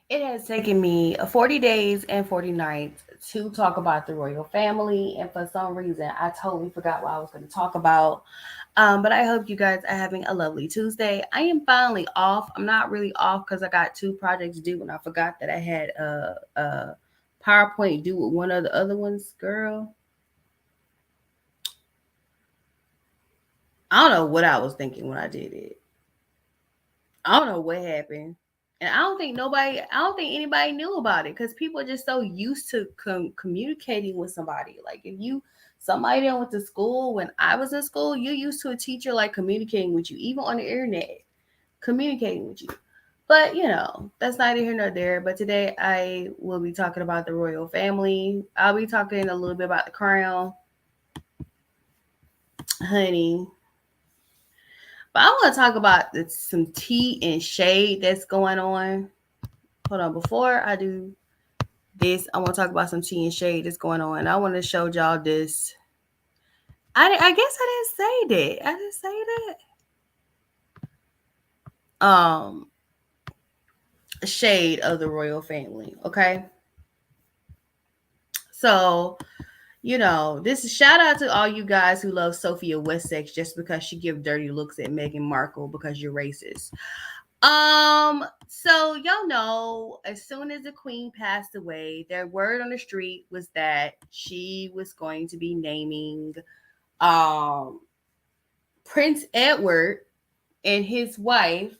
It has taken me 40 days and 40 nights to talk about the royal family, and for some reason, I totally forgot what I was going to talk about. But I hope you guys are having a lovely Tuesday. I am finally off. I'm not really off because I got two projects due, and I forgot that I had a PowerPoint due with one of the other ones. Girl, I don't know what I was thinking when I did it. I don't know what happened. And I don't think anybody knew about it because people are just so used to communicating with somebody. Like if you, somebody that went to school when I was in school, you used to a teacher like communicating with you, even on the internet, communicating with you. But that's neither here nor there. But today I will be talking about the royal family. I'll be talking a little bit about the crown, honey. But I want to talk about some tea and shade that's going on. Hold on, before I do this, I want to talk about some tea and shade that's going on. I want to show y'all this. I guess I didn't say that. I didn't say that. Shade of the royal family. Okay, so this is shout out to all you guys who love Sophia Wessex just because she give dirty looks at Meghan Markle because you're racist. So y'all know, as soon as the queen passed away, their word on the street was that she was going to be naming um Prince Edward and his wife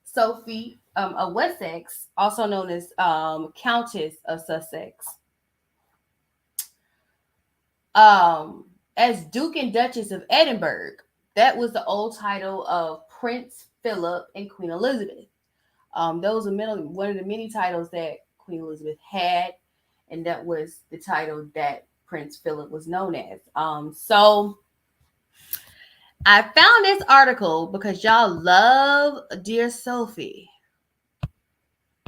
Sophie of Wessex, also known as Countess of Sussex, um as Duke and Duchess of Edinburgh. That was the old title of Prince Philip and Queen Elizabeth. Those are one of the many titles that Queen Elizabeth had, and that was the title that Prince Philip was known as. So I found this article because y'all love Dear Sophie.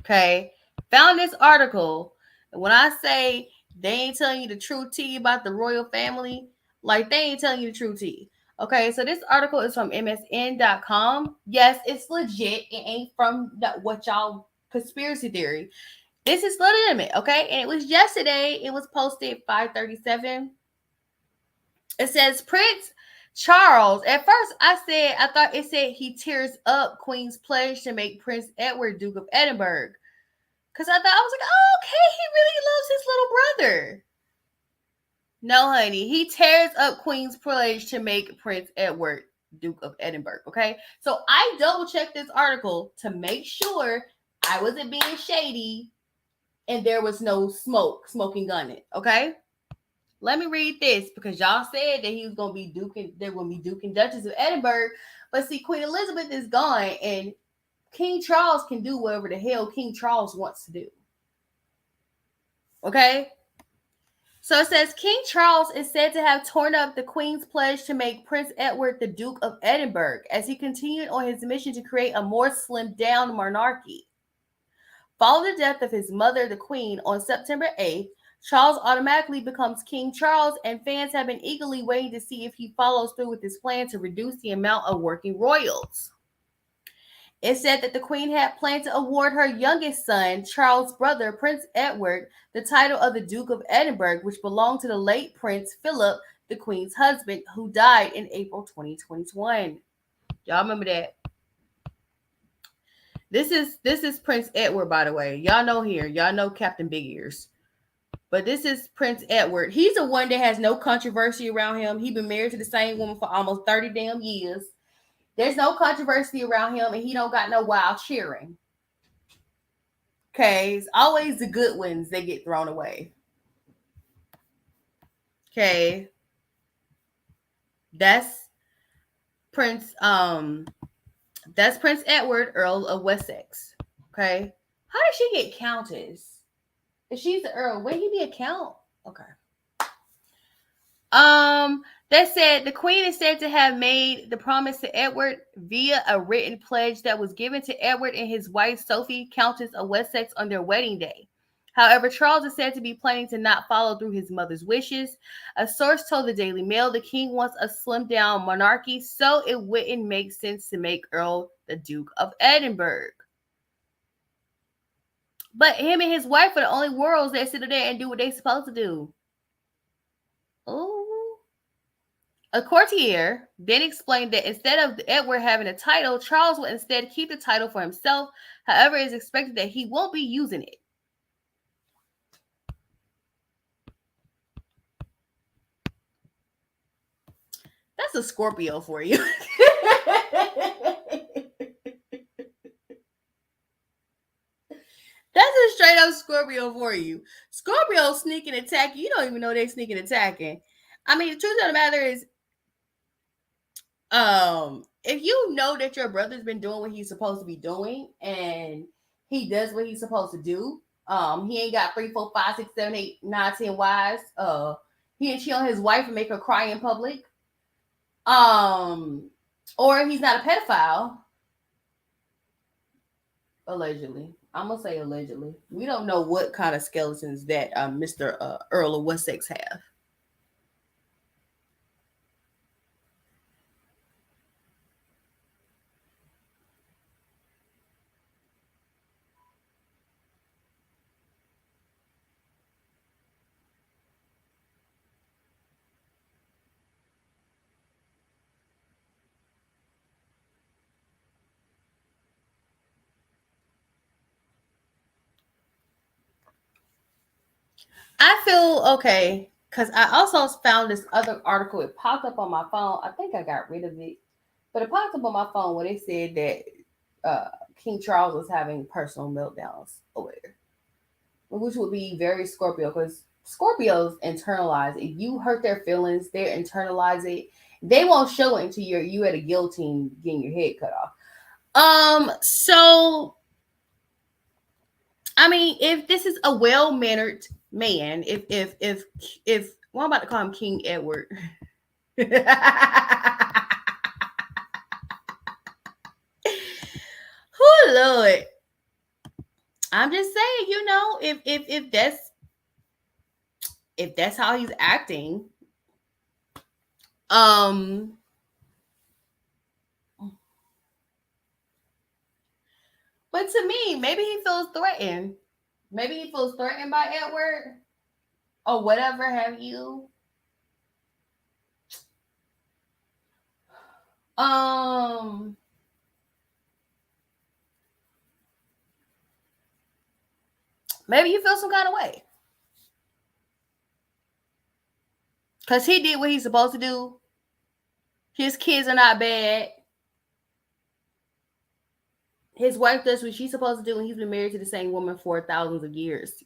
Okay. Found this article. And when I say they ain't telling you the true tea about the royal family, like they ain't telling you the true tea. Okay, so this article is from MSN.com. Yes, it's legit. It ain't from what y'all conspiracy theory. This is legitimate, okay? And it was yesterday. It was posted 5:37. It says Prince Charles. At first, I thought it said he tears up Queen's pledge to make Prince Edward Duke of Edinburgh. Because I was like, oh, okay, he really loves his little brother. No, honey, he tears up Queen's pledge to make Prince Edward Duke of Edinburgh. Okay, so I double checked this article to make sure I wasn't being shady and there was no smoking gun it. Okay, let me read this because y'all said that he was gonna be Duke and there will be Duke and Duchess of Edinburgh, but see, Queen Elizabeth is gone and King Charles can do whatever the hell King Charles wants to do. Okay, so it says King Charles is said to have torn up the Queen's pledge to make Prince Edward the Duke of Edinburgh as he continued on his mission to create a more slimmed down monarchy. Following the death of his mother, the Queen, on September 8th, Charles automatically becomes King Charles, and fans have been eagerly waiting to see if he follows through with his plan to reduce the amount of working royals. It said that the Queen had planned to award her youngest son, Charles' brother, Prince Edward, the title of the Duke of Edinburgh, which belonged to the late Prince Philip, the Queen's husband, who died in April 2021. Y'all remember that? This is Prince Edward, by the way. Y'all know here. Y'all know Captain Big Ears. But this is Prince Edward. He's the one that has no controversy around him. He's been married to the same woman for almost 30 damn years. There's no controversy around him, and he don't got no wild cheering. Okay, it's always the good ones that get thrown away. Okay, that's Prince. That's Prince Edward, Earl of Wessex. Okay, how did she get Countess? If she's the Earl, would he be a Count? Okay. That said, the Queen is said to have made the promise to Edward via a written pledge that was given to Edward and his wife Sophie, Countess of Wessex, on their wedding day. However, Charles is said to be planning to not follow through his mother's wishes. A source told the Daily Mail the king wants a slimmed down monarchy, so it wouldn't make sense to make Earl the Duke of Edinburgh. But him and his wife are the only worlds that sit there and do what they supposed to do. Oh. A courtier then explained that instead of Edward having a title, Charles will instead keep the title for himself. However, it is expected that he won't be using it. That's a Scorpio for you. That's a straight up Scorpio for you. Scorpio sneaking attacking. You don't even know they sneaking attacking. I mean, the truth of the matter is, if you know that your brother's been doing what he's supposed to be doing and he does what he's supposed to do, he ain't got 3, 4, 5, 6, 7, 8, 9, 10 wives. He and cheat on his wife and make her cry in public. Or he's not a pedophile. Allegedly. I'm gonna say allegedly. We don't know what kind of skeletons that Mr. Earl of Wessex have. I feel okay because I also found this other article. It popped up on my phone. I think I got rid of it, but it popped up on my phone where they said that King Charles was having personal meltdowns over there, which would be very Scorpio because Scorpios internalize. If you hurt their feelings, they internalize it. They won't show it until you at a guillotine getting your head cut off. So I mean, if this is a well mannered man, if well, I'm about to call him King Edward. Oh Lord. I'm just saying, if that's how he's acting, but to me, maybe he feels threatened. Maybe he feels threatened by Edward or whatever have you. Maybe you feel some kind of way. Because he did what he's supposed to do. His kids are not bad. His wife does what she's supposed to do, and he's been married to the same woman for thousands of years,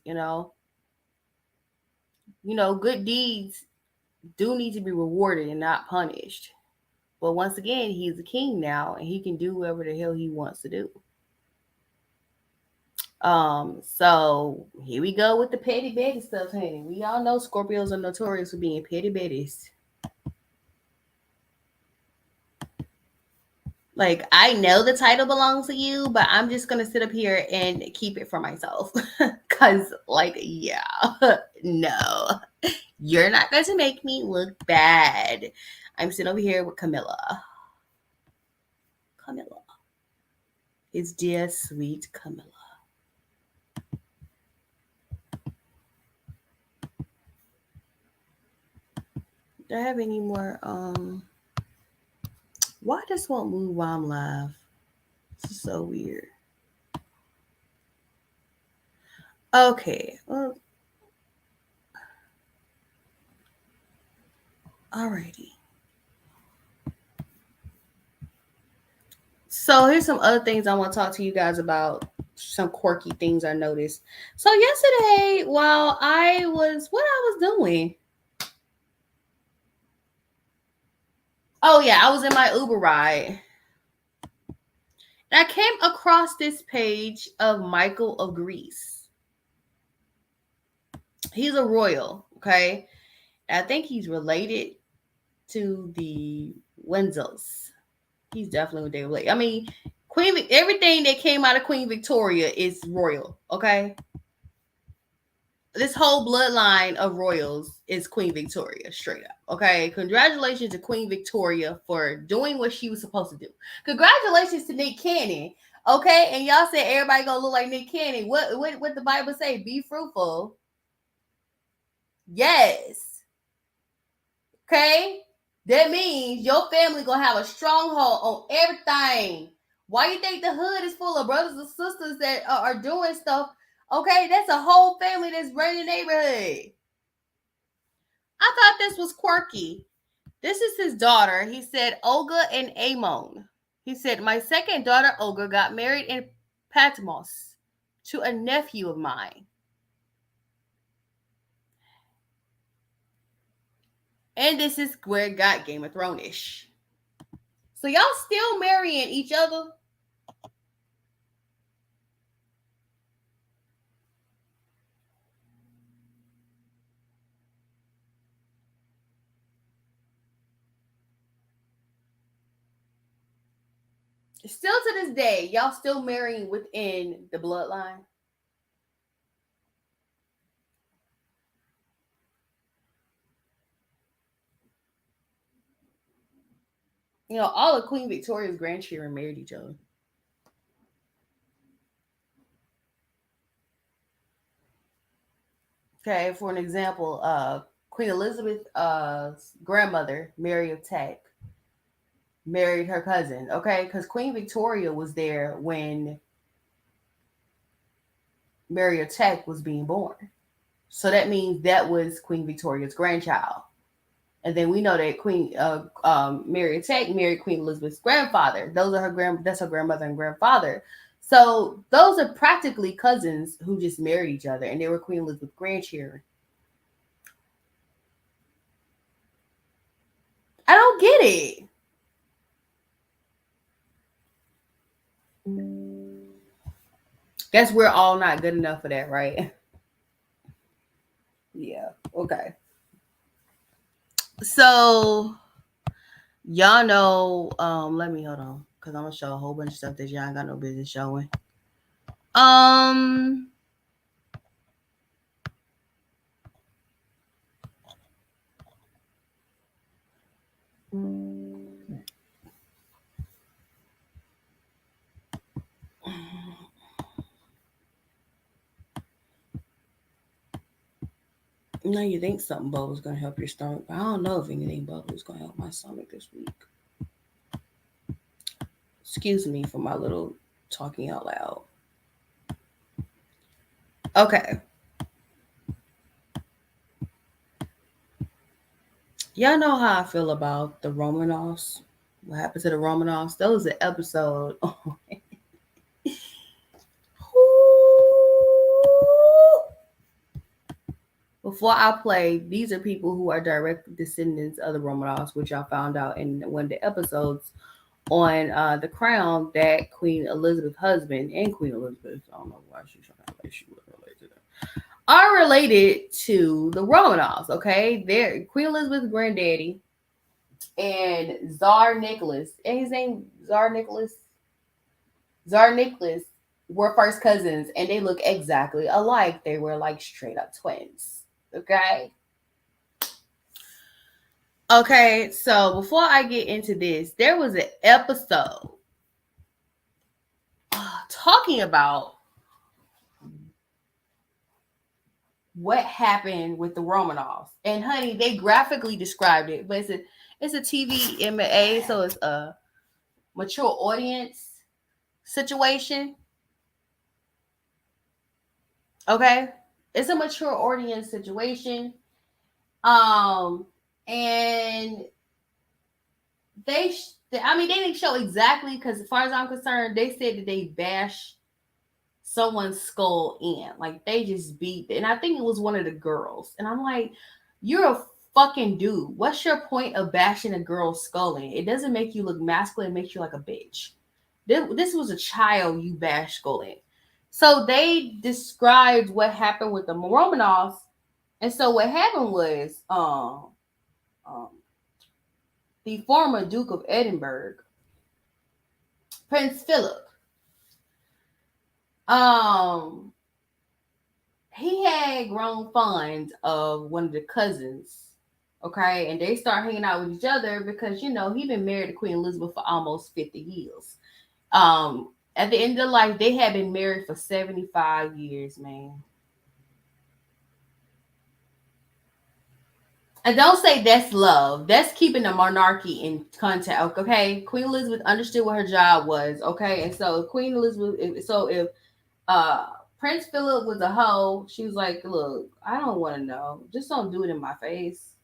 good deeds do need to be rewarded and not punished. But once again, he's a king now, and he can do whatever the hell he wants to do. So here we go with the petty Betty stuff, honey. We all know Scorpios are notorious for being petty Betties. Like, I know the title belongs to you, but I'm just gonna sit up here and keep it for myself. Cause, like, yeah, no, you're not going to make me look bad. I'm sitting over here with Camilla. It's dear sweet Camilla. Do I have any more? Why this won't move while I'm live? This is so weird. Okay. Well, alrighty. So here's some other things I want to talk to you guys about. Some quirky things I noticed. So yesterday, while I was doing. Oh yeah, I was in my Uber ride. And I came across this page of Michael of Greece. He's a royal, okay? I think he's related to the Windsors. He's definitely what they relate. I mean, everything that came out of Queen Victoria is royal, okay? This whole bloodline of royals is Queen Victoria, straight up. Okay, congratulations to Queen Victoria for doing what she was supposed to do. Congratulations to Nick Cannon Okay, and y'all said everybody gonna look like Nick Cannon. What the Bible say? Be fruitful. Yes. Okay? That means your family gonna have a stronghold on everything. Why you think the hood is full of brothers and sisters that are doing stuff? Okay, that's a whole family that's running the neighborhood. I thought this was quirky. This is his daughter. He said Olga and Amon. He said, my second daughter, Olga, got married in Patmos to a nephew of mine. And this is where it got Game of Thrones-ish. So y'all still marrying each other? Still to this day, y'all still marrying within the bloodline? You know, all of Queen Victoria's grandchildren married each other. Okay, for an example, Queen Elizabeth's grandmother, Mary of Teck, married her cousin. Okay, because Queen Victoria was there when Mary of Teck was being born. So that means that was Queen Victoria's grandchild. And then we know that Queen Mary of Teck married Queen Elizabeth's grandfather. Those are that's her grandmother and grandfather. So those are practically cousins who just married each other, and they were Queen Elizabeth's grandchildren. I don't get it. Guess we're all not good enough for that, right? Yeah. Okay. So y'all know, let me hold on, because I'm gonna show a whole bunch of stuff that y'all ain't got no business showing. Um now you think something bubble is gonna help your stomach, but I don't know if anything bubble is gonna help my stomach this week. Excuse me for my little talking out loud. Okay. Y'all know how I feel about the Romanovs. What happened to the Romanovs? That was an episode. Before I play, these are people who are direct descendants of the Romanovs, which I found out in one of the episodes on The Crown that Queen Elizabeth's husband and Queen Elizabeth, I don't know why she's trying to like she was related to them, are related to the Romanovs. Okay, they're Queen Elizabeth's granddaddy and Tsar Nicholas, and his name Tsar Nicholas were first cousins, and they look exactly alike. They were like straight up twins. Okay. Okay, so before I get into this, there was an episode talking about what happened with the Romanovs. And honey, they graphically described it, but it's a TVMA, so it's a mature audience situation. Okay? It's a mature audience situation. Um and they didn't show exactly, because as far as I'm concerned, they said that they bashed someone's skull in. Like they just beat, and I think it was one of the girls. And I'm like, you're a fucking dude. What's your point of bashing a girl's skull in? It doesn't make you look masculine, it makes you like a bitch. This was a child you bashed skull in. So they described what happened with the Romanovs. And so what happened was um the former Duke of Edinburgh, Prince Philip, um he had grown fond of one of the cousins. Okay, and they start hanging out with each other because he been married to Queen Elizabeth for almost 50 years. At the end of life, they had been married for 75 years, man. And don't say that's love. That's keeping the monarchy in contact. Okay, Queen Elizabeth understood what her job was. Okay, and so Queen Elizabeth. So if uh Prince Philip was a hoe, she was like, "Look, I don't want to know. Just don't do it in my face."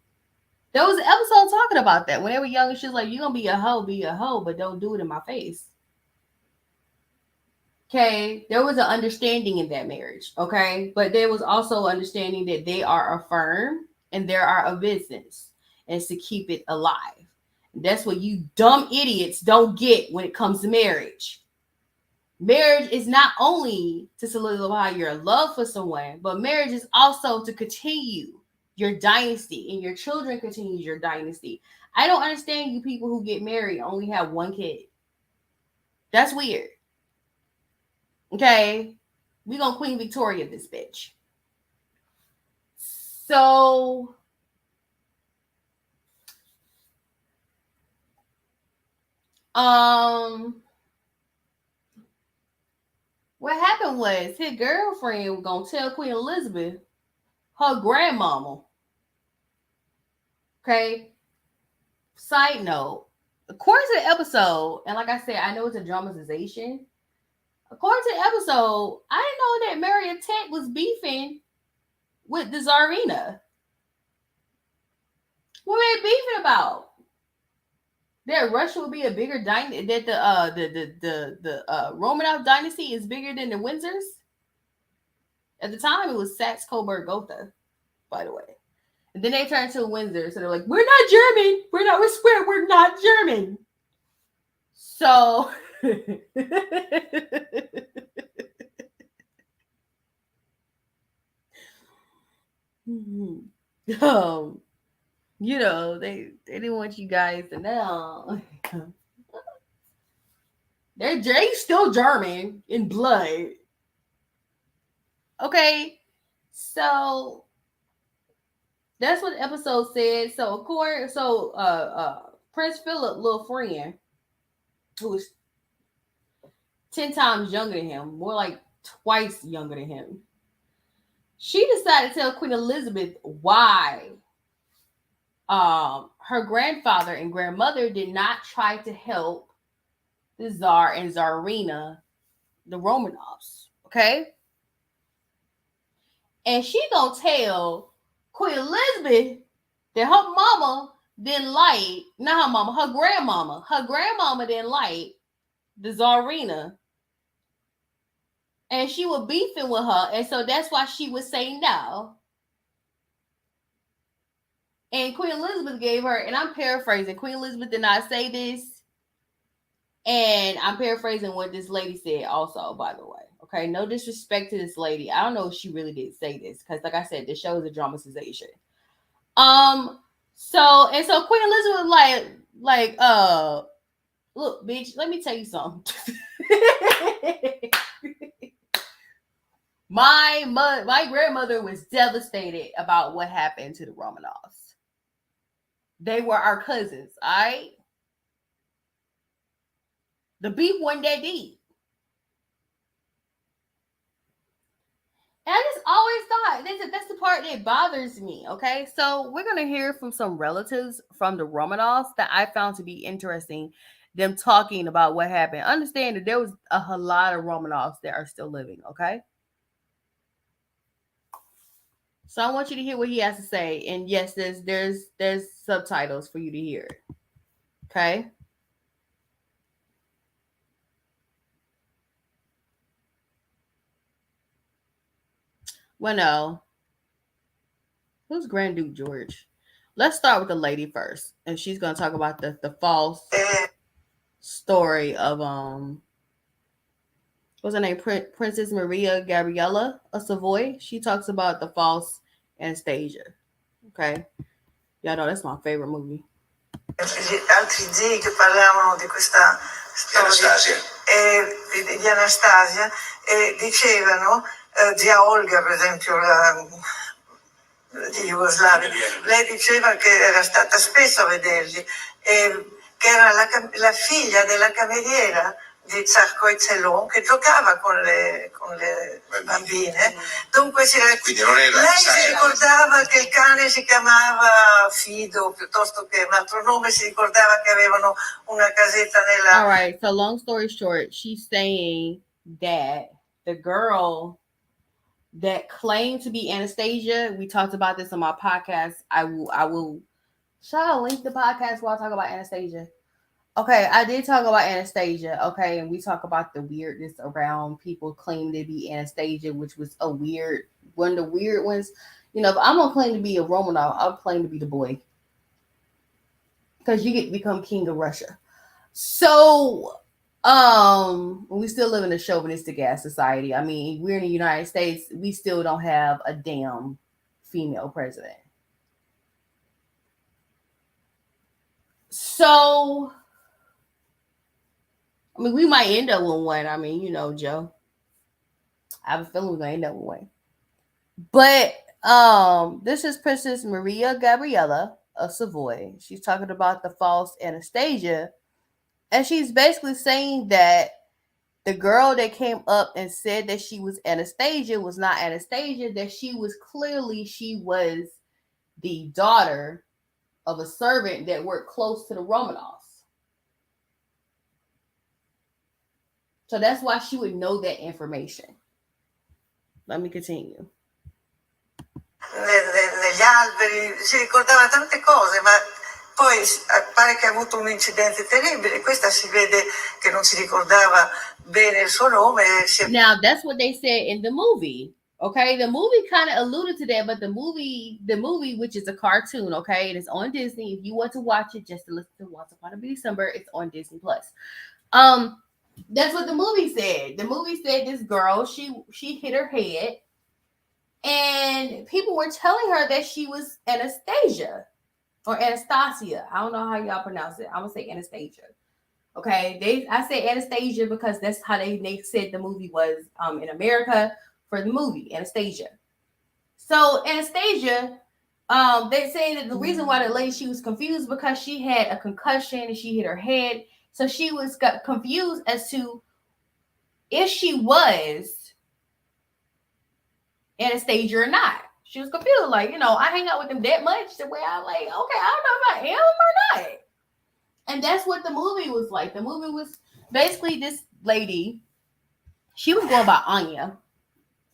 There was an episode talking about that when they were young. She was like, "You're gonna be a hoe, but don't do it in my face." Okay, there was an understanding in that marriage. Okay, but there was also understanding that they are a firm and there are a business, and it's to keep it alive. That's what you dumb idiots don't get when it comes to marriage. Marriage is not only to solidify your love for someone, but marriage is also to continue your dynasty and your children continue your dynasty. I don't understand you people who get married and only have one kid. That's weird. Okay, we gonna Queen Victoria this bitch. So what happened was his girlfriend was gonna tell Queen Elizabeth her grandmama. Okay. Side note, according to the episode, and like I said, I know it's a dramatization. According to the episode, I didn't know that Maria Tech was beefing with the Tsarina. What were they beefing about? That Russia would be a bigger dynasty. That the Romanov dynasty is bigger than the Windsors. At the time, it was Saxe Coburg Gotha, by the way. And then they turned to Windsor, so they're like, "We're not German. We're not. We swear we're not German." So. You know, they didn't want you guys to know. They're still German in blood. Okay, so that's what the episode said. So according, Prince Philip, little friend, who was 10 times younger than him, more like twice younger than him, she decided to tell Queen Elizabeth why her grandfather and grandmother did not try to help the Tsar and Tsarina, the Romanovs. Okay, and she gonna tell Queen Elizabeth that her mama didn't like, not her mama, her grandmama didn't like the Tsarina, and she was beefing with her, and so that's why she would say no. And Queen Elizabeth gave her, and I'm paraphrasing, Queen Elizabeth did not say this, and I'm paraphrasing what this lady said also, by the way. Okay, no disrespect to this lady. I don't know if she really did say this, because like I said, this show is a dramatization. So Queen Elizabeth look, bitch, let me tell you something. My grandmother was devastated about what happened to the Romanovs. They were our cousins, all right? The beef wasn't that deep. And I just always thought that's the part that bothers me. Okay, so we're gonna hear from some relatives from the Romanovs that I found to be interesting. Them talking about what happened. Understand that there was a lot of Romanovs that are still living. Okay, so I want you to hear what he has to say. And yes, there's subtitles for you to hear. Okay. Well, no. Who's Grand Duke George? Let's start with the lady first, and she's gonna talk about the false story of what's her name? Princess Maria Gabriella of Savoy. She talks about the false Anastasia. Okay, y'all know that's my favorite movie. Altri zii che parlavano di questa storia di Anastasia e dicevano, zia Olga per esempio di Jugoslavia, lei diceva che era stata spesso a vederli, che era la figlia della cameriera di Zarco e Celon che giocava con le bambine. Dunque lei si ricordava che il cane si chiamava Fido piuttosto che un altro nome, si ricordava che avevano una casetta nella... All right, so long story short, she's saying that the girl that claimed to be Anastasia, we talked about this on my podcast. I will shall I link the podcast while I talk about Anastasia? Okay, I did talk about Anastasia, okay, and we talk about the weirdness around people claiming to be Anastasia, which was one of the weird ones. You know, if I'm gonna claim to be a Romanov, I'll claim to be the boy. Because you get to become king of Russia. So, we still live in a chauvinistic ass society. I mean, we're in the United States, we still don't have a damn female president. So, I mean, we might end up with one. I mean, you know, Joe. I have a feeling we're gonna end up with one. But this is Princess Maria Gabriella of Savoy. She's talking about the false Anastasia, and she's basically saying that the girl that came up and said that she was Anastasia was not Anastasia, that she was the daughter of a servant that worked close to the Romanovs. So that's why she would know that information. Let me continue. Negli alberi, si ricordava tante cose, ma poi pare che ha avuto un incidente terribile. Questa si vede che non si ricordava bene il suo nome. Now, that's what they said in the movie. Okay, the movie kind of alluded to that, but the movie, which is a cartoon, okay, and it's on Disney. If you want to watch it, just to listen to Once Upon a December, it's on Disney Plus. That's what the movie said. The movie said this girl, she hit her head, and people were telling her that she was Anastasia or Anastasia. I don't know how y'all pronounce it. I'm gonna say Anastasia. Okay, I say Anastasia because that's how they said the movie was in America for the movie Anastasia. So Anastasia, they say that the reason why the lady, she was confused because she had a concussion and she hit her head. So she got confused as to if she was Anastasia or not. She was confused, like, you know, I hang out with them that much the way I'm like, okay, I don't know if I am or not. And that's what the movie was like. The movie was basically this lady, she was going by Anya,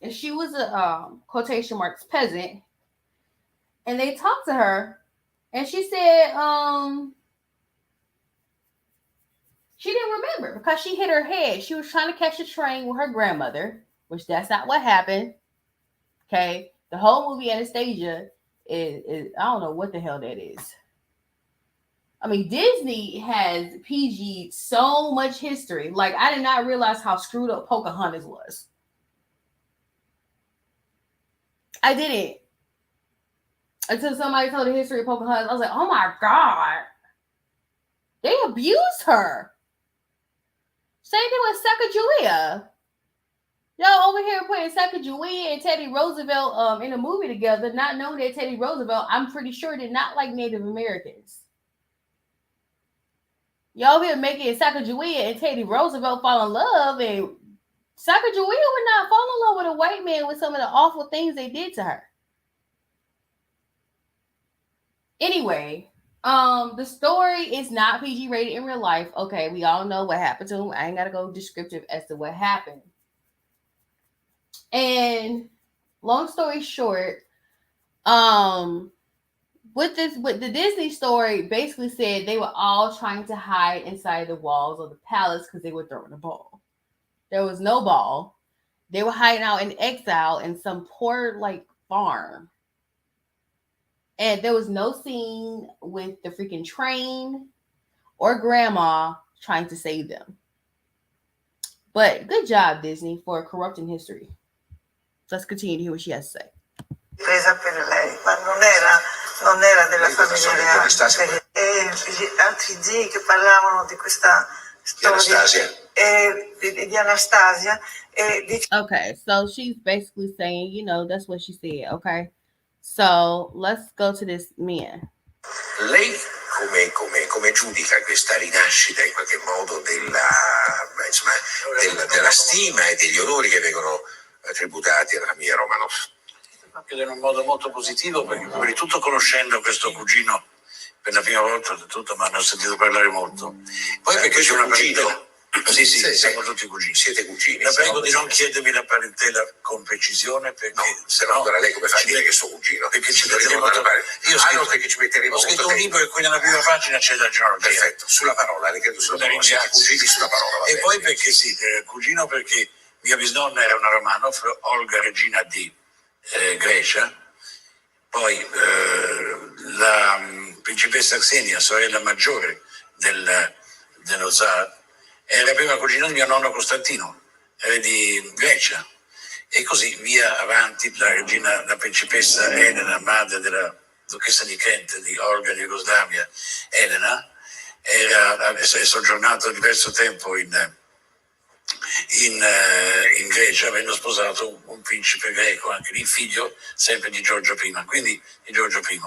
and she was a quotation marks peasant. And they talked to her, and she said she didn't remember because she hit her head. She was trying to catch a train with her grandmother, which that's not what happened. Okay, the whole movie Anastasia is I don't know what the hell that is. I mean, Disney has PG'd so much history. Like, I did not realize how screwed up Pocahontas was. I didn't. Until somebody told the history of Pocahontas. I was like, oh my God. They abused her. Same thing with Sacagawea. Y'all over here putting Sacagawea and Teddy Roosevelt in a movie together, not knowing that Teddy Roosevelt, I'm pretty sure, did not like Native Americans. Y'all here making Sacagawea and Teddy Roosevelt fall in love, and Sacagawea would not fall in love with a white man with some of the awful things they did to her. Anyway, the story is not PG rated in real life. Okay, we all know what happened to him. I ain't gotta go descriptive as to what happened. And long story short, with the Disney story, basically said they were all trying to hide inside the walls of the palace because they were throwing a ball. There was no ball. They were hiding out in exile in some poor farm. And there was no scene with the freaking train or grandma trying to save them. But good job, Disney, for corrupting history. Let's continue to hear what she has to say. Presa per lei, ma non era della famiglia reale. E gli altri zii che parlavano di questa storia di Anastasia. Okay, so she's basically saying, you know, that's what she said. Okay, so let's go to this man. Lei come giudica questa rinascita in qualche modo della stima e degli onori che vengono tributati alla famiglia Romanov? Credo in un modo molto positivo, perché prima di tutto conoscendo questo cugino per la prima volta, tutto, ma ne ho sentito parlare molto. Poi perché c'è una parentela. Sì, siamo tutti cugini. Siete cugini. La prego di non chiedermi la parentela con precisione, perché se no allora lei come fa a dire che sono cugino? Perché ci metteremo perché ci metteremo. Ho scritto un libro in cui nella prima pagina c'è la genealogia. Perfetto, sulla parola, le credo sulla parola. Siete cugini sulla parola. E poi perché cugino perché mia bisnonna era una Romanov, Olga Regina di Grecia, poi la principessa Xenia, sorella maggiore dello zar, era la prima cugina di mio nonno Costantino, era di Grecia, e così via avanti. La principessa Elena, madre della duchessa di Kent, di Olga di Jugoslavia, Elena, è soggiornato diverso tempo in Grecia, avendo sposato un principe greco, anche lì figlio sempre di Giorgio I, quindi di Giorgio I,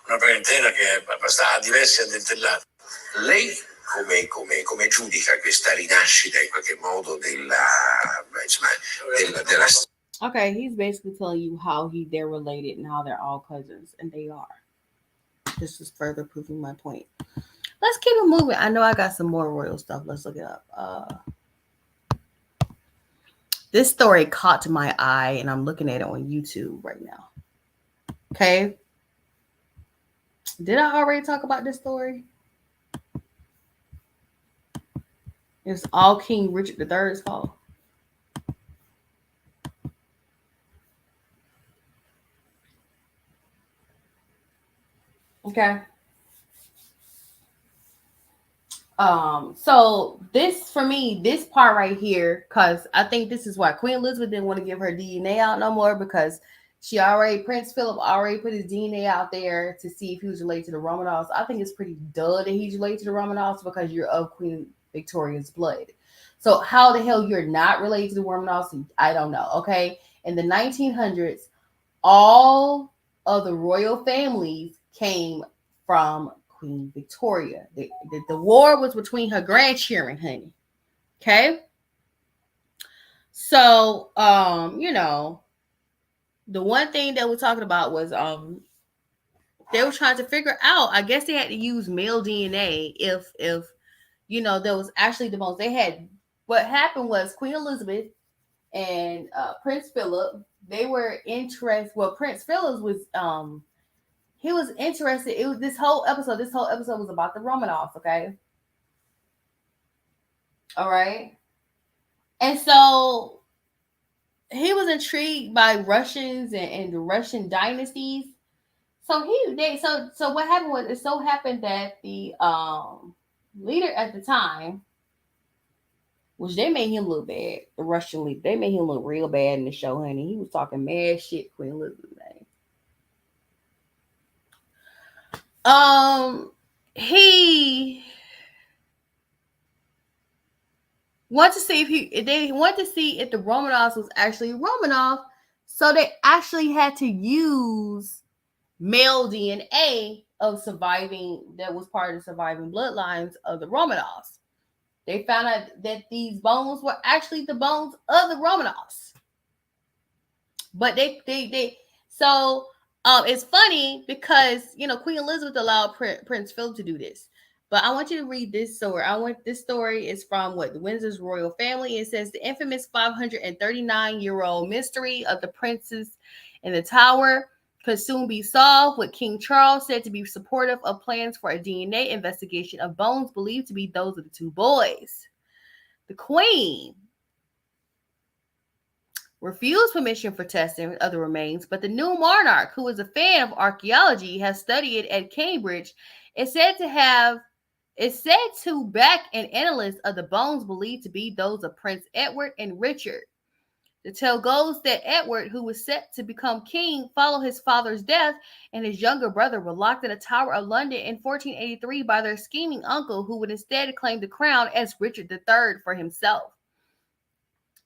una parentela che ha diversi addentellati. Lei come giudica questa rinascita in qualche modo della Okay, he's basically telling you how they're related and how they're all cousins, and they are. This is further proving my point. Let's keep it moving. I know I got some more royal stuff. Let's look it up. This story caught my eye, and I'm looking at it on YouTube right now. Okay. Did I already talk about this story? It's all King Richard III's fault. Okay. So this for me, this part right here, because I think this is why Queen Elizabeth didn't want to give her DNA out no more, because Prince Philip already put his DNA out there to see if he was related to the Romanovs. I think it's pretty dull that he's related to the Romanovs because you're of Queen Victoria's blood. So how the hell you're not related to the Romanovs, I don't know. Okay. In the 1900s, all of the royal families came from Queen Victoria. The war was between her grandchildren, honey. Okay. So, the one thing that we're talking about was they were trying to figure out, I guess they had to use male DNA if there was actually the most. They had, what happened was Queen Elizabeth and Prince Philip, they were interested. Well, Prince Philip was he was interested. It was this whole episode was about the Romanovs, okay? All right. And so he was intrigued by Russians and the Russian dynasties. So so what happened was, it so happened that the leader at the time, which they made him look bad, the Russian leader, they made him look real bad in the show, honey. He was talking mad shit, Queen Elizabeth, man. He wanted to see if the Romanovs was actually Romanov, so they actually had to use male DNA that was part of the surviving bloodlines of the Romanovs. They found out that these bones were actually the bones of the Romanovs. But it's funny because, Queen Elizabeth allowed Prince Philip to do this. But I want you to read this story. This story is from the Windsor's royal family. It says the infamous 539-year-old mystery of the princes in the Tower could soon be solved, with King Charles said to be supportive of plans for a DNA investigation of bones believed to be those of the two boys. The Queen refused permission for testing of the remains, but the new monarch, who is a fan of archaeology, has studied at Cambridge, is said to back an analyst of the bones believed to be those of Prince Edward and Richard. The tale goes that Edward, who was set to become king following his father's death, and his younger brother were locked in a Tower of London in 1483 by their scheming uncle, who would instead claim the crown as Richard III for himself.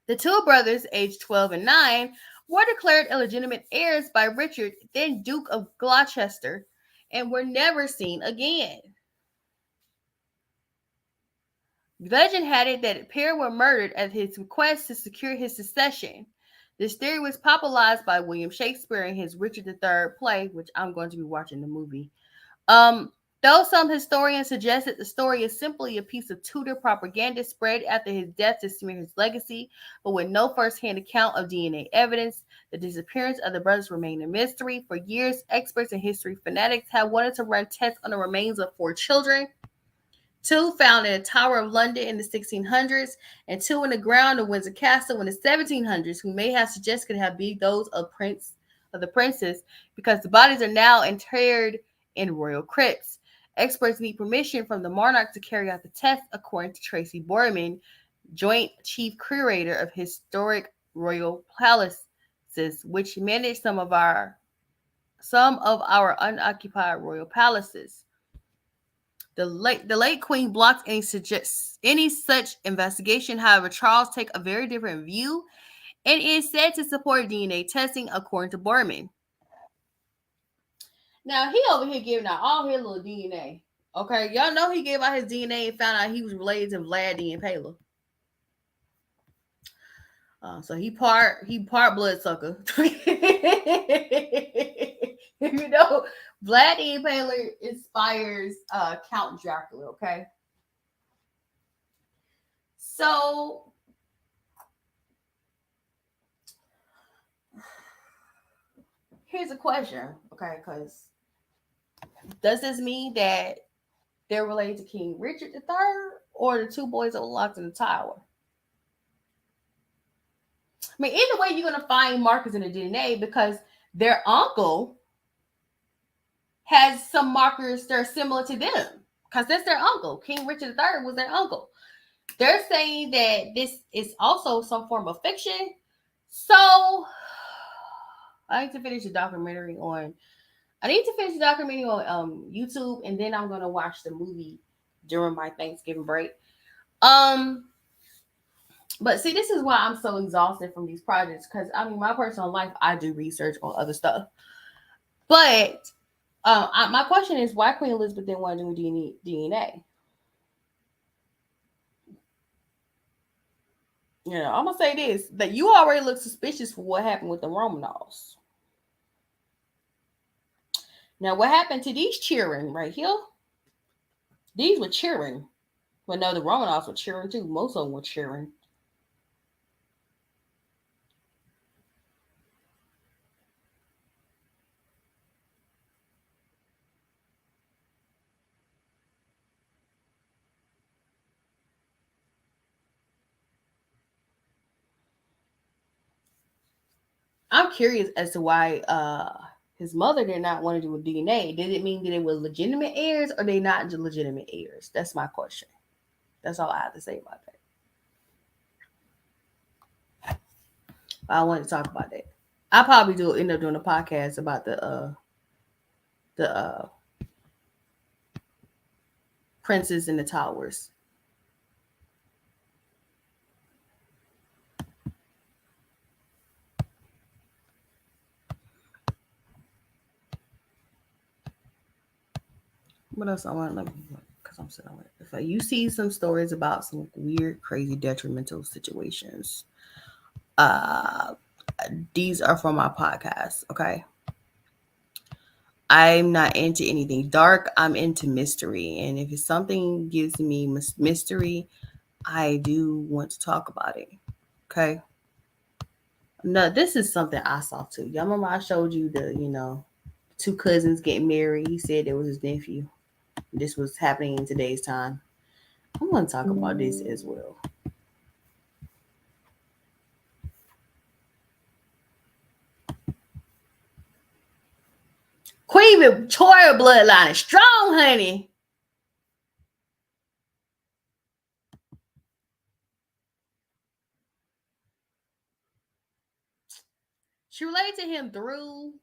The two brothers, aged 12 and 9, were declared illegitimate heirs by Richard, then Duke of Gloucester, and were never seen again. Legend had it that pair were murdered at his request to secure his succession. This theory was popularized by William Shakespeare in his Richard III play, which I'm going to be watching the movie. Though some historians suggest that the story is simply a piece of Tudor propaganda spread after his death to smear his legacy, but with no first-hand account of DNA evidence, the disappearance of the brothers remained a mystery. For years, experts and history fanatics have wanted to run tests on the remains of 4 children. 2 found in the Tower of London in the 1600s, and 2 in the ground of Windsor Castle in the 1700s, who may have suggested could have been those of the princess, because the bodies are now interred in royal crypts. Experts need permission from the monarch to carry out the test, according to Tracy Borman, Joint Chief Curator of Historic Royal Palaces, which manage some of our unoccupied royal palaces. The late Queen blocked any such investigation. However, Charles takes a very different view and is said to support DNA testing, according to Borman. Now, he over here giving out all his little DNA. Okay, y'all know he gave out his DNA and found out he was related to Vlad the Impaler. So he part bloodsucker. You know, Vlad the Impaler inspires Count Dracula. Okay, so here's a question. Okay, because does this mean that they're related to King Richard III or the 2 boys that were locked in the tower? I mean, either way, you're going to find markers in the DNA because their uncle has some markers that are similar to them because that's their uncle. King Richard III was their uncle. They're saying that this is also some form of fiction. So I need to finish the documentary on YouTube, and then I'm going to watch the movie during my Thanksgiving break. But see, this is why I'm so exhausted from these projects, because I mean, my personal life, I do research on other stuff. But my question is, why Queen Elizabeth didn't want to do DNA? You know, I'm gonna say this: that you already look suspicious for what happened with the Romanovs. Now, what happened to these cheering right here? These were cheering. But no, the Romanovs were cheering too. Most of them were cheering. I'm curious as to why his mother did not want to do a DNA. Did it mean that it was legitimate heirs or they not legitimate heirs? That's my question. That's all I have to say about that. I wanted to talk about that. I'll probably end up doing a podcast about the Princes in the Towers. What else I want? Let me, because I'm sitting on it. If you see some stories about some weird, crazy, detrimental situations, these are from my podcast. Okay. I'm not into anything dark. I'm into mystery, and if it's something gives me mystery, I do want to talk about it. Okay. No, this is something I saw too. Y'all remember I showed you the 2 cousins getting married. He said it was his nephew. This was happening in today's time. I'm going to talk about this as well. Queen Victoria bloodline is strong, honey. She related to him through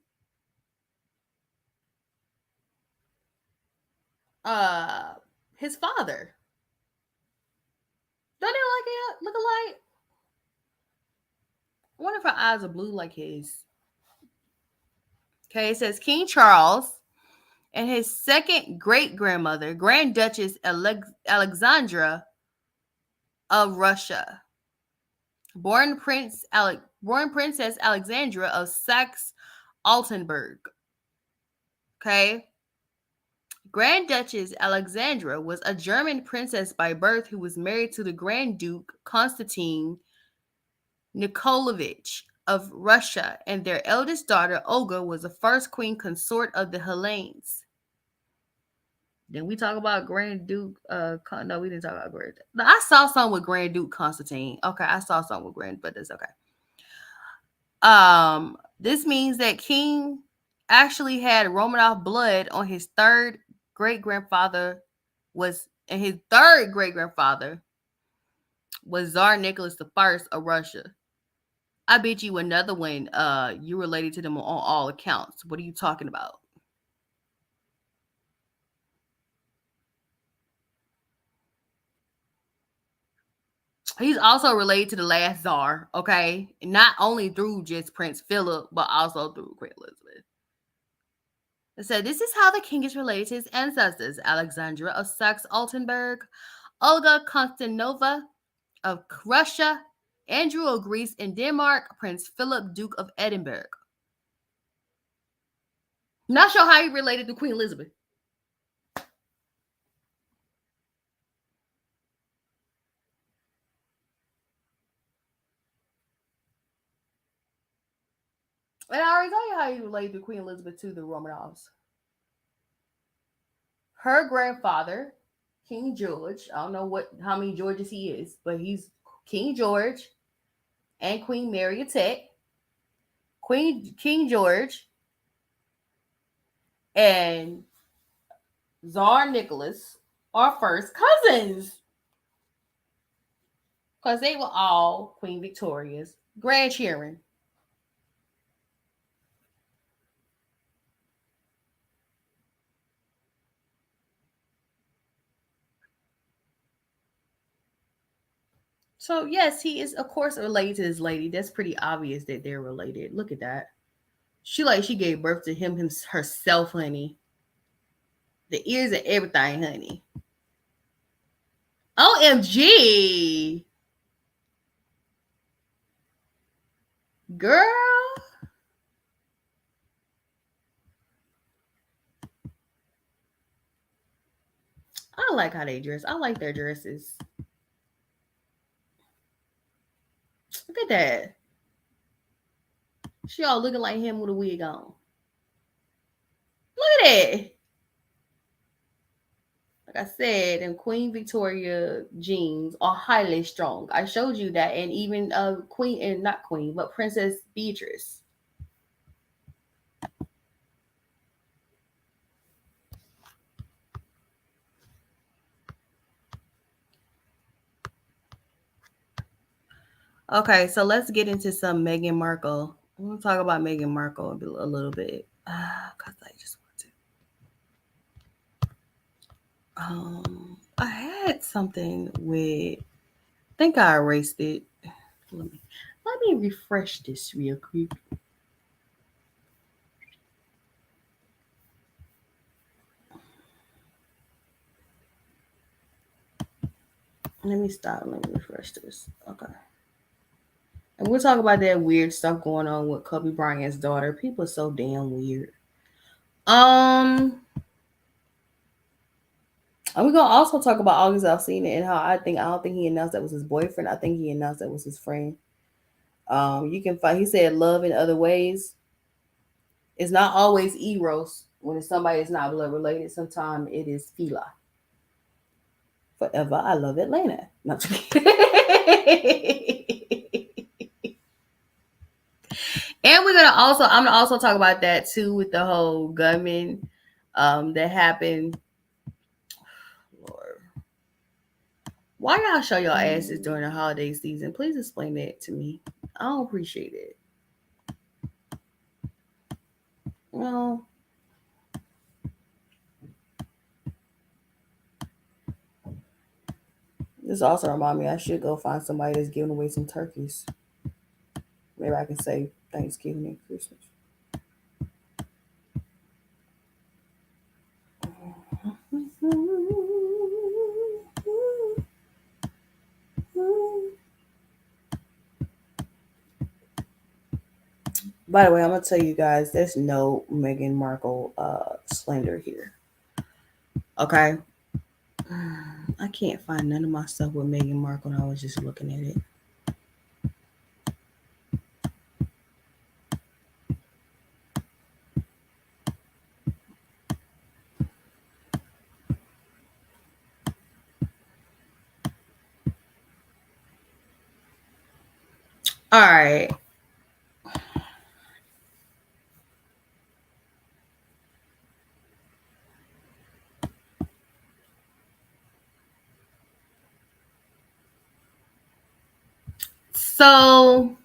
his father. Don't they look alike? I wonder if her eyes are blue like his. Okay, it says King Charles and his second great-grandmother, Grand Duchess Alexandra of Russia, born Princess Alexandra of Saxe-Altenburg. Okay. Grand Duchess Alexandra was a German princess by birth who was married to the Grand Duke Konstantin Nikolaevich of Russia, and their eldest daughter Olga was the first queen consort of the Hellenes. Then we talk about Grand Duke. No, we didn't talk about Grand. No, I saw something with Grand Duke Constantine. Okay, I saw something with Grand, but that's okay. This means that King actually had Romanov blood on his third great grandfather was Tsar Nicholas I of Russia. I bet you another one. You related to them on all accounts. What are you talking about? He's also related to the last Tsar, okay? Not only through just Prince Philip, but also through Queen Elizabeth. It said, this is how the king is related to his ancestors. Alexandra of Saxe-Altenburg, Olga Konstantinova of Russia, Andrew of Greece and Denmark, Prince Philip, Duke of Edinburgh. Not sure how he related to Queen Elizabeth. And I already told you how he related to Queen Elizabeth to the Romanovs. Her grandfather, King George, I don't know how many Georges he is, but he's King George and Queen Mariette. King George and Tsar Nicholas are first cousins. Because they were all Queen Victoria's grandchildren. So yes, he is of course related to this lady. That's pretty obvious that they're related. Look at that. She gave birth to him herself, honey. The ears and everything, honey. OMG. Girl. I like how they dress. I like their dresses. Look at that. She all looking like him with a wig on. Look at that. Like I said, and Queen Victoria jeans are highly strong. I showed you that, and even Queen and not Queen, but Princess Beatrice. Okay, so let's get into some Meghan Markle. I'm gonna talk about Meghan Markle a little bit because I just want to. I had something with. I think I erased it. Let me refresh this real quick. Let me stop. Let me refresh this. Okay. And we'll talk about that weird stuff going on with Kobe Bryant's daughter. People are so damn weird. And we're gonna also talk about August Alsina and how I don't think he announced that was his boyfriend. I think he announced that was his friend. You can find he said love in other ways. It's not always Eros when it's somebody that's not blood related. Sometimes it is Fila. Forever, I love Atlanta. Not And I'm gonna also talk about that too with the whole gunman that happened. Lord. Why y'all show your asses during the holiday season? Please explain that to me. I don't appreciate it. Well, this also remind me I should go find somebody that's giving away some turkeys. Maybe I can say Thanksgiving and Christmas. By the way, I'm gonna tell you guys, there's no Meghan Markle slander here. Okay. I can't find none of my stuff with Meghan Markle, and I was just looking at it. All right. So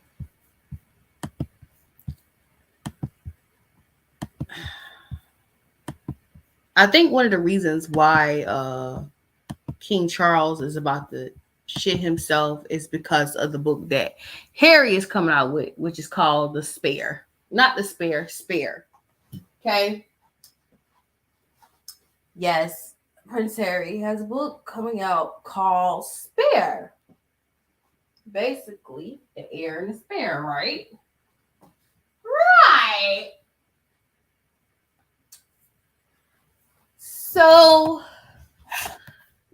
I think one of the reasons why King Charles is about to shit himself is because of the book that Harry is coming out with, which is called The Spare. Not The Spare, Spare. Okay. Yes, Prince Harry has a book coming out called Spare. Basically, the heir and the spare, right? Right. So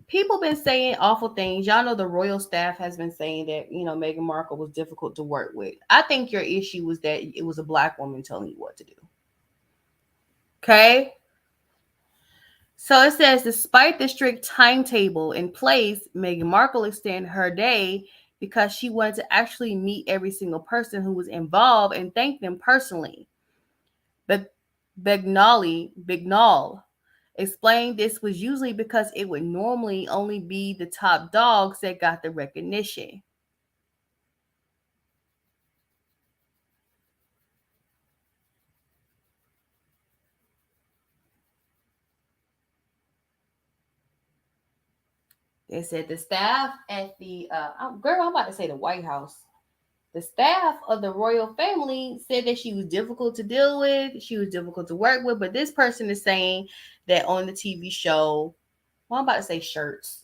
people been saying awful things. Y'all know the royal staff has been saying that, Meghan Markle was difficult to work with. I think your issue was that it was a black woman telling you what to do. Okay? So it says, despite the strict timetable in place, Meghan Markle extended her day because she wanted to actually meet every single person who was involved and thank them personally. But Bignall explained this was usually because it would normally only be the top dogs that got the recognition. They said the staff at the I'm about to say the White House. The staff of the royal family said that she was difficult to deal with, she was difficult to work with, but this person is saying that on the TV show, well, I'm about to say shirts.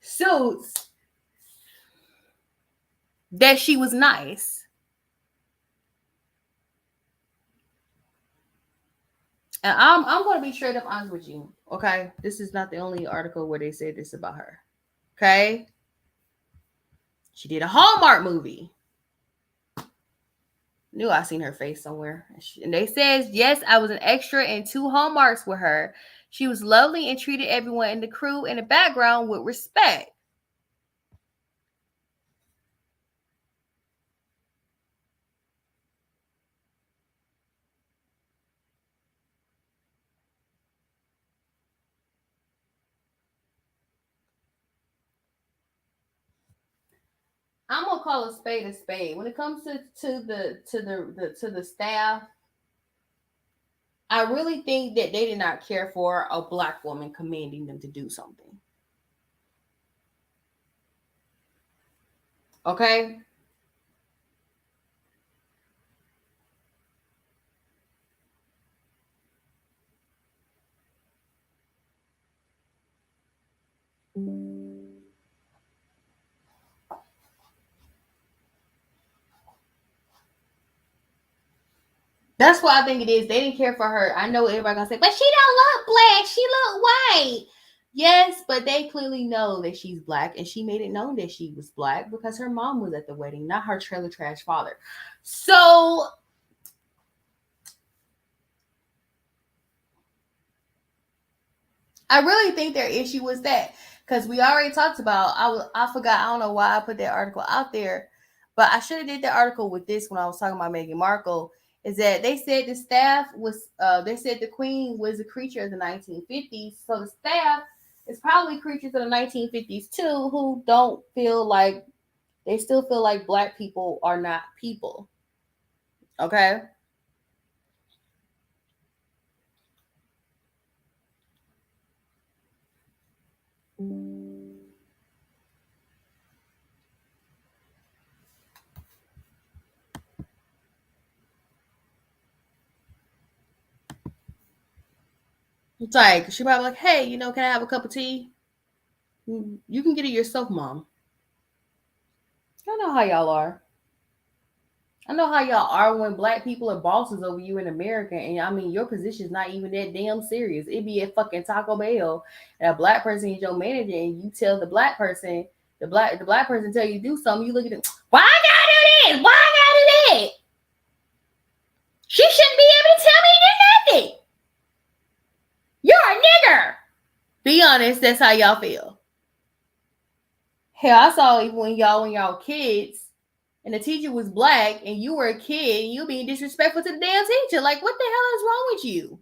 Suits, that she was nice. And I'm going to be straight up honest with you. Okay, this is not the only article where they said this about her. Okay, she did a Hallmark movie. Knew I seen her face somewhere. And they says yes, I was an extra in 2 Hallmarks with her. She was lovely and treated everyone in the crew and the background with respect. I'm gonna call a spade a spade. When it comes to the staff, I really think that they did not care for a black woman commanding them to do something. Okay? That's what I think it is. They didn't care for her. I know everybody gonna say, but she don't look black. She look white. Yes, but they clearly know that she's black, and she made it known that she was black because her mom was at the wedding, not her trailer trash father. So I really think their issue was that, because we already talked about. I forgot. I don't know why I put that article out there, but I should have did the article with this when I was talking about Meghan Markle. Is that they said the staff was they said the queen was a creature of the 1950s, so the staff is probably creatures of the 1950s too, who don't feel like, they still feel like black people are not people. Okay. It's like she probably like, hey, can I have a cup of tea? You can get it yourself, mom. I know how y'all are. I know how y'all are when black people are bosses over you in America, and I mean your position is not even that damn serious. It be at fucking Taco Bell, and a black person is your manager, and you tell the black person, the black person tell you to do something, you look at them, why I gotta do this? Why I gotta do that? She shouldn't be able to tell me to do nothing. You're a nigger. Be honest, that's how y'all feel. Hell, I saw even when y'all kids, and the teacher was black, and you were a kid, and you being disrespectful to the damn teacher. Like, what the hell is wrong with you?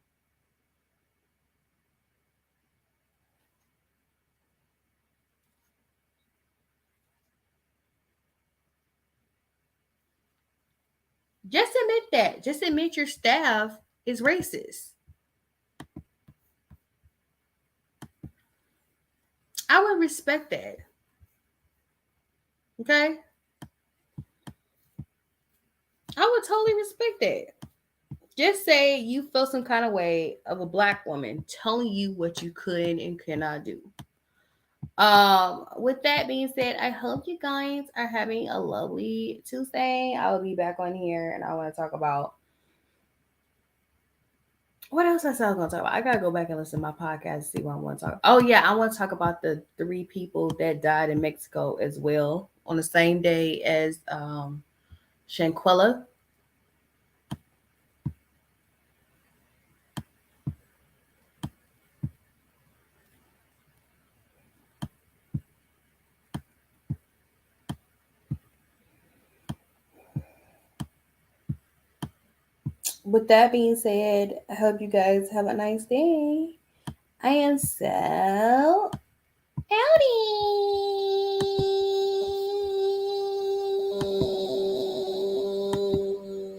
Just admit that. Just admit your staff is racist. I would respect that. Okay? I would totally respect that. Just say you feel some kind of way of a black woman telling you what you could and cannot do. With that being said, I hope you guys are having a lovely Tuesday. I will be back on here and I want to talk about what else I said I was gonna talk about. I gotta go back and listen to my podcast and see what I want to talk. Oh yeah, I want to talk about the 3 people that died in Mexico as well on the same day as Shanquella. With that being said, I hope you guys have a nice day. I am so